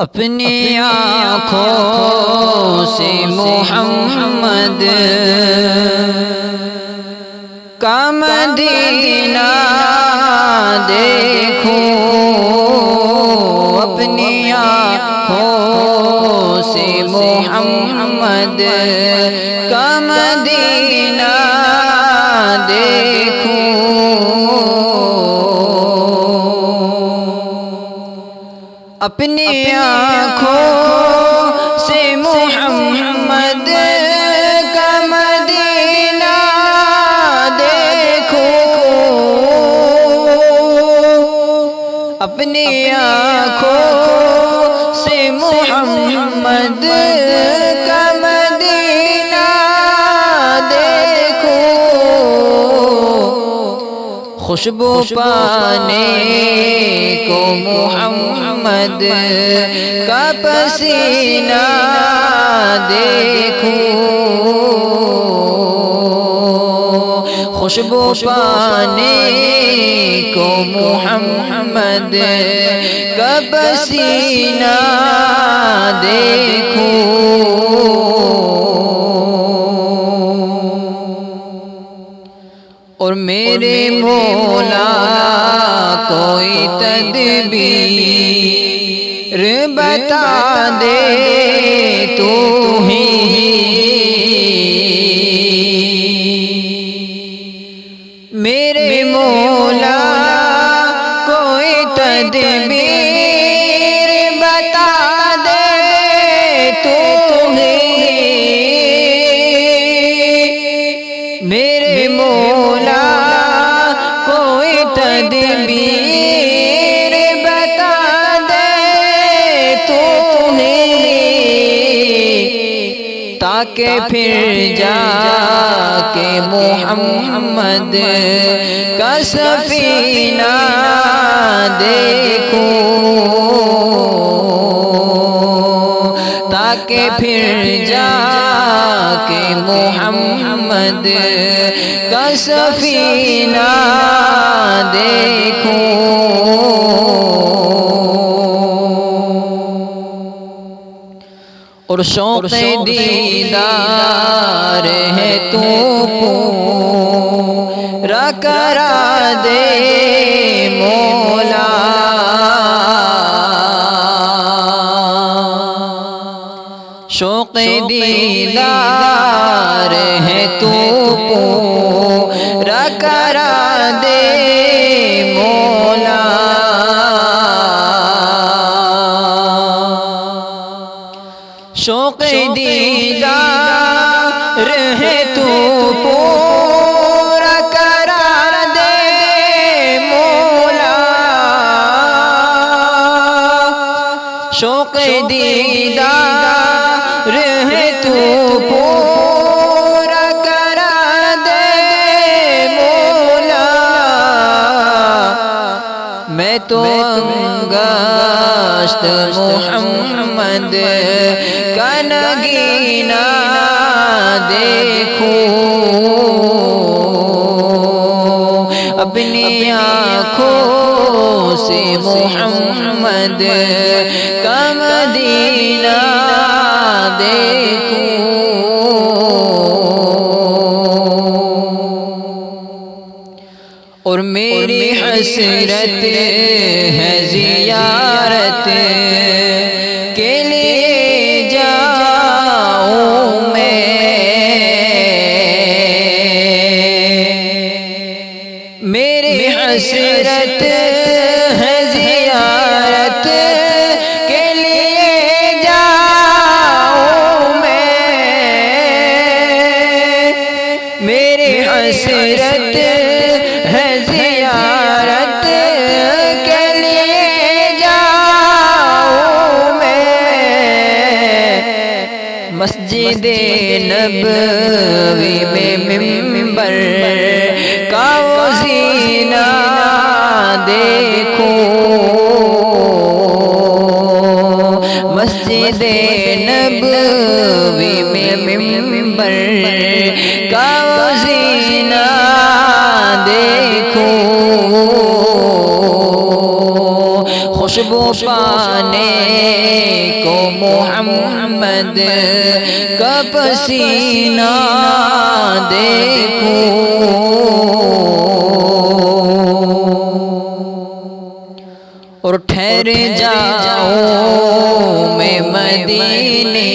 اپنی آنکھوں سے محمد کا مدینہ دیکھوں، اپنی آنکھوں سے محمد کا مدینہ دیکھوں، اپنی آنکھوں سے محمد کا مدینہ دیکھوں، اپنی آنکھوں سے محمد کا مدینہ دیکھوں، خوشبو پانے کو محمد کا پسینہ دیکھوں، خوشبو پانے کو محمد کا پسینہ دیکھوں، اور میرے مولا کوئی تدبیر بتا دے تو ہی، میرے مولا کوئی تدبیر بتا دے تو ہی، میرے مولا کوئی تدبیر بتا دے تو ہی، تاکہ پھر جا کے محمد کا سفینہ دیکھوں، تاکہ پھر جا کے محمد کا سفینہ دیکھوں، اور شوق دیدار ہے تو پورا کرا دے مولا، شوق دیدار ہے تو پورا کرا دے مولا، شوق دیدار ہے تو پورا کرا دے مولا، شوق دیدار ہے تو پورا کرا دے مولا، میں تو انگشت محمد کا نگینہ دیکھوں، اپنی آنکھوں سے محمد کا مدینہ دیکھوں، اور میری حسرت ہے زیارت کے لیے جاؤں میں، میری حسرت ہے زیارت کے لیے جاؤں میں، میری حسرت ہے زیارت کے لیے جاؤں میں، مسجد نبوی میں ممبر کا وہ زینہ دیکھوں، مسجد نبوی میں ممبر کا وہ زینہ دیکھوں، خوش خوشبو پانے کو محمد کا پسینہ دیکھوں، اور ٹھہر جاؤں میں مدینے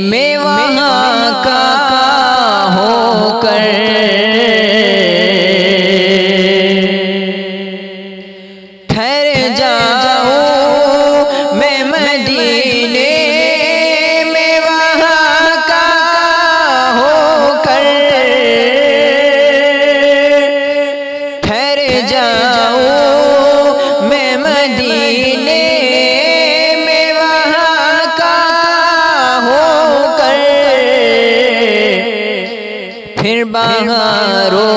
میں وہاں کا ہو کر، ٹھہر جاؤں میں مدینے میں وہاں کا ہو کر، ٹھہر جاؤں میں مدینے میں وہاں کا ہو کر، پھر بہاروں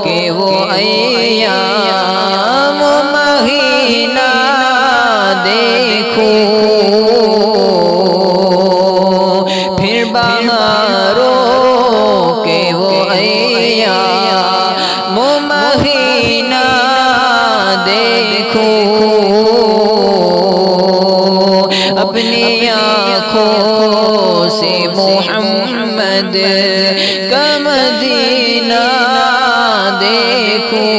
کے وہ ایام مہینہ دیکھوں، پھر بہاروں کے وہ ایام مہینہ دیکھوں، اپنی آنکھوں سے محمد کا مدینہ دیکھوں،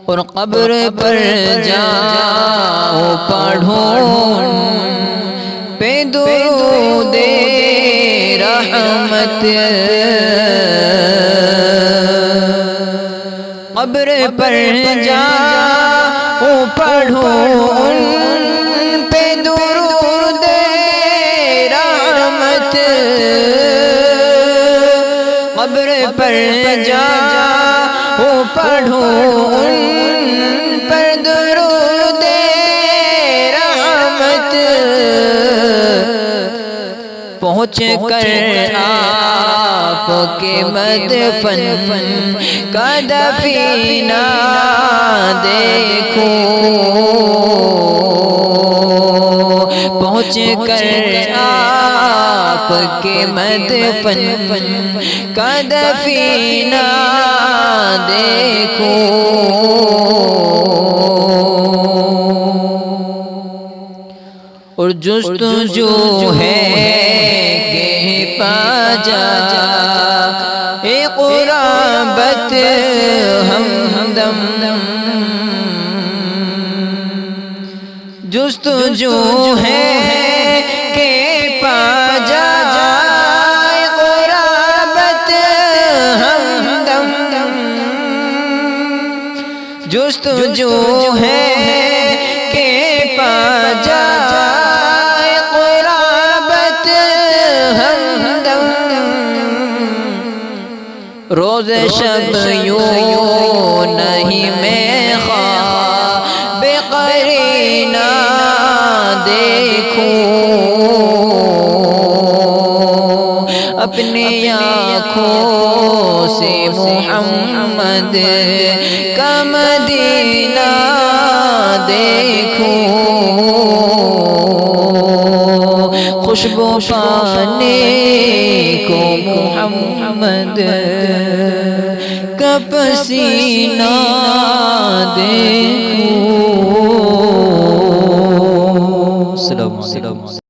اور قبر پر جاؤں پڑھوں پہ درود رحمت، قبر پر جاؤں پڑھوں پہ درود رحمت، قبر پر جاؤں پڑھوں پر درود رحمت، پہنچ کر آپ کے مدفن کا دفینہ دیکھوں، پہنچ کر آپ کے مدفن کا دفینہ دیکھوں، اور جستجو ہے کہ پا جا اے قرابت ہمدم، جستجو ہے کہ پا جا اے قرابت ہمدم، جستجو ہے کہ پا جا روز شب یوں نہیں میں خواب قرینہ دیکھوں، اپنی آنکھوں سے محمد کا مدینہ دیکھوں، خوشبو پانے کو محمد کا پسینہ دیکھوں۔